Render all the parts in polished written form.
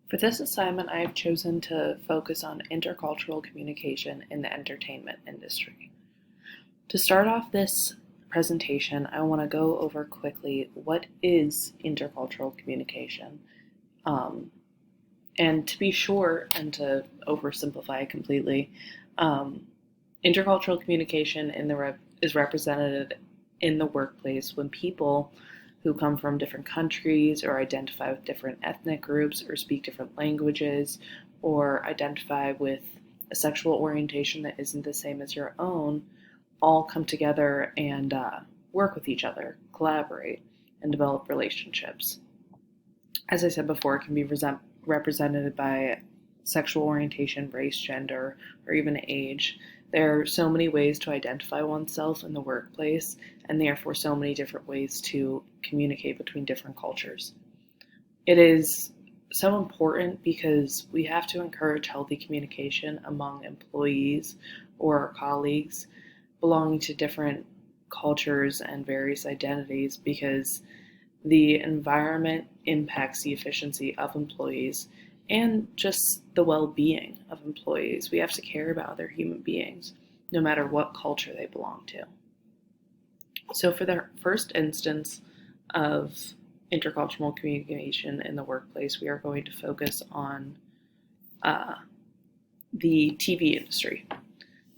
For this assignment, I have chosen to focus on intercultural communication in the entertainment industry. To start off this presentation, I want to go over quickly what is intercultural communication. And to be short and to oversimplify it completely, intercultural communication is represented in the workplace when people who come from different countries or identify with different ethnic groups or speak different languages or identify with a sexual orientation that isn't the same as your own all come together and work with each other, collaborate, and develop relationships. As I said before, it can be represented by sexual orientation, race, gender, or even age. There are so many ways to identify oneself in the workplace, and therefore so many different ways to communicate between different cultures. It is so important because we have to encourage healthy communication among employees or colleagues belonging to different cultures and various identities, because the environment impacts the efficiency of employees and just the well-being of employees. We have to care about other human beings, no matter what culture they belong to. So for the first instance of intercultural communication in the workplace, we are going to focus on the TV industry.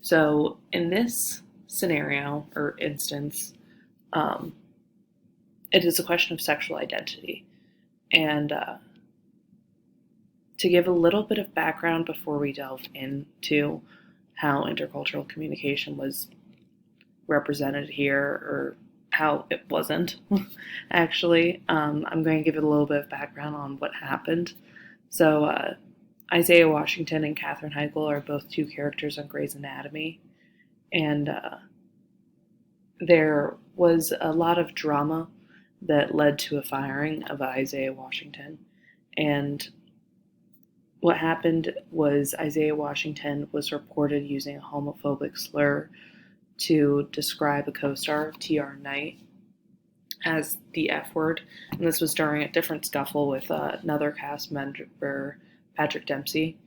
So in this scenario or instance, it is a question of sexual identity. And to give a little bit of background before we delve into how intercultural communication was represented here, or how it wasn't, actually, I'm going to give it a little bit of background on what happened. So Isaiah Washington and Katherine Heigl are both two characters on Grey's Anatomy, and there was a lot of drama that led to a firing of Isaiah Washington. And what happened was Isaiah Washington was reported using a homophobic slur to describe a co-star, T.R. Knight, as the F word. And this was during a different scuffle with another cast member, Patrick Dempsey.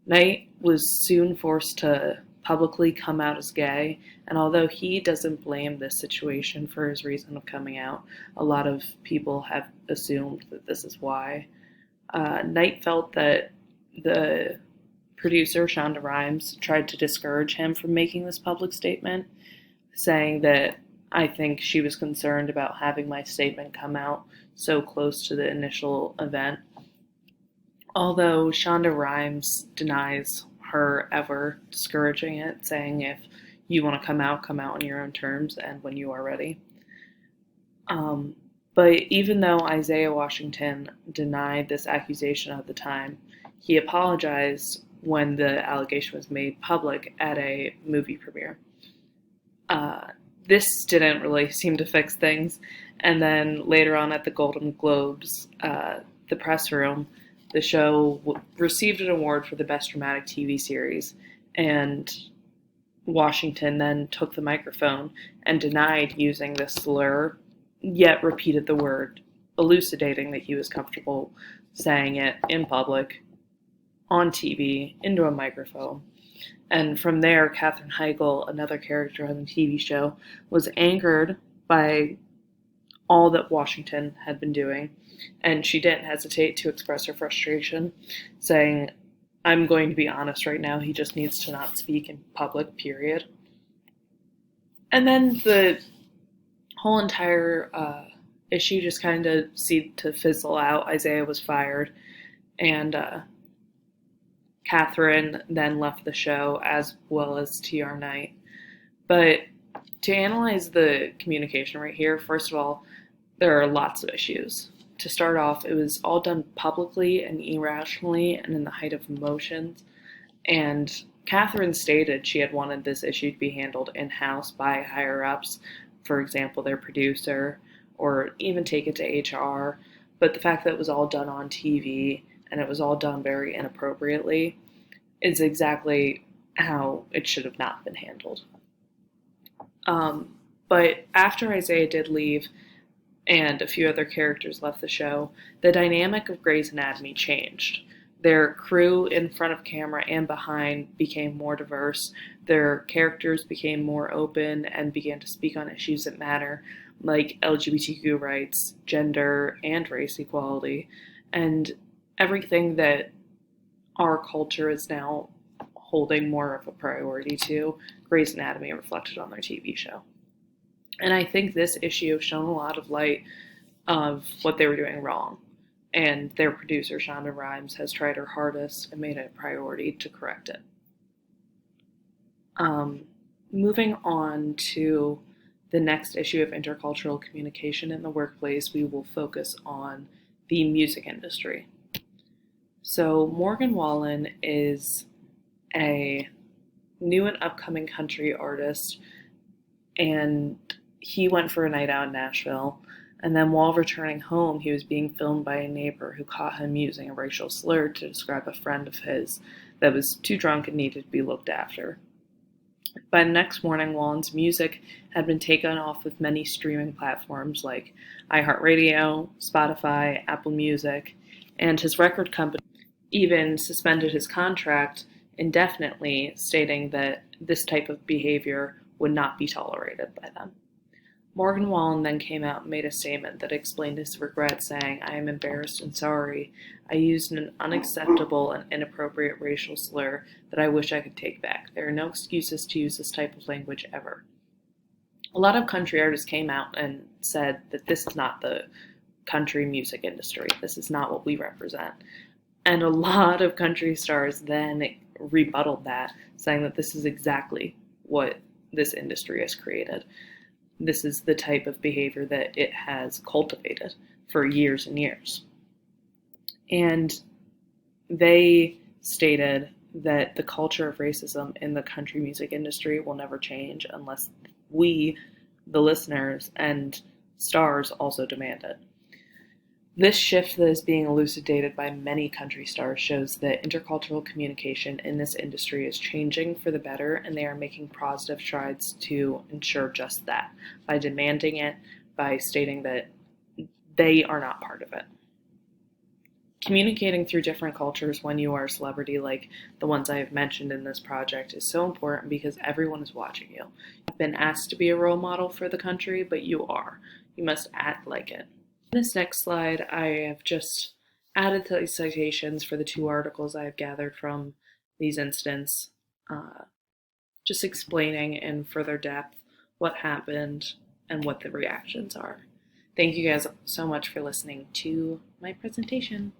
Knight was soon forced to publicly come out as gay, and although he doesn't blame this situation for his reason of coming out, a lot of people have assumed that this is why. Knight felt that the producer, Shonda Rhimes, tried to discourage him from making this public statement, saying that I think she was concerned about having my statement come out so close to the initial event. Although Shonda Rhimes denies her ever discouraging it, saying if you want to come out on your own terms and when you are ready. But even though Isaiah Washington denied this accusation at the time, he apologized when the allegation was made public at a movie premiere. This didn't really seem to fix things, and then later on at the Golden Globes, the press room, the show received an award for the Best Dramatic TV Series, and Washington then took the microphone and denied using this slur, yet repeated the word, elucidating that he was comfortable saying it in public, on TV, into a microphone. And from there, Katherine Heigl, another character on the TV show, was angered by all that Washington had been doing, and she didn't hesitate to express her frustration, saying, I'm going to be honest right now, he just needs to not speak in public, period. And then the whole entire issue just kind of seemed to fizzle out. Isaiah was fired, and Katherine then left the show, as well as T.R. Knight. But to analyze the communication right here, first of all, there are lots of issues. To start off, it was all done publicly and irrationally and in the height of emotions. And Katherine stated she had wanted this issue to be handled in-house by higher-ups, for example, their producer, or even take it to HR. But the fact that it was all done on TV and it was all done very inappropriately is exactly how it should have not been handled. But after Isaiah did leave, and a few other characters left the show, the dynamic of Grey's Anatomy changed. Their crew in front of camera and behind became more diverse. Their characters became more open and began to speak on issues that matter, like LGBTQ rights, gender, and race equality, and everything that our culture is now holding more of a priority to. Grey's Anatomy reflected on their TV show. And I think this issue shone a lot of light of what they were doing wrong. And their producer, Shonda Rhimes, has tried her hardest and made it a priority to correct it. Moving on to the next issue of intercultural communication in the workplace, we will focus on the music industry. So Morgan Wallen is a new and upcoming country artist, and he went for a night out in Nashville. And then while returning home, he was being filmed by a neighbor who caught him using a racial slur to describe a friend of his that was too drunk and needed to be looked after. By the next morning, Wallen's music had been taken off of many streaming platforms like iHeartRadio, Spotify, Apple Music, and his record company even suspended his contract indefinitely, stating that this type of behavior would not be tolerated by them. Morgan Wallen then came out and made a statement that explained his regret, saying, "I am embarrassed and sorry. I used an unacceptable and inappropriate racial slur that I wish I could take back. There are no excuses to use this type of language ever." A lot of country artists came out and said that this is not the country music industry. This is not what we represent. And a lot of country stars then rebutted that, saying that this is exactly what this industry has created. This is the type of behavior that it has cultivated for years and years. And they stated that the culture of racism in the country music industry will never change unless we, the listeners, and stars also demand it. This shift that is being elucidated by many country stars shows that intercultural communication in this industry is changing for the better, and they are making positive strides to ensure just that, by demanding it, by stating that they are not part of it. Communicating through different cultures when you are a celebrity like the ones I have mentioned in this project is so important because everyone is watching you. You've been asked to be a role model for the country, but you are. You must act like it. In this next slide, I have just added the citations for the 2 articles I have gathered from these incidents, just explaining in further depth what happened and what the reactions are. Thank you guys so much for listening to my presentation.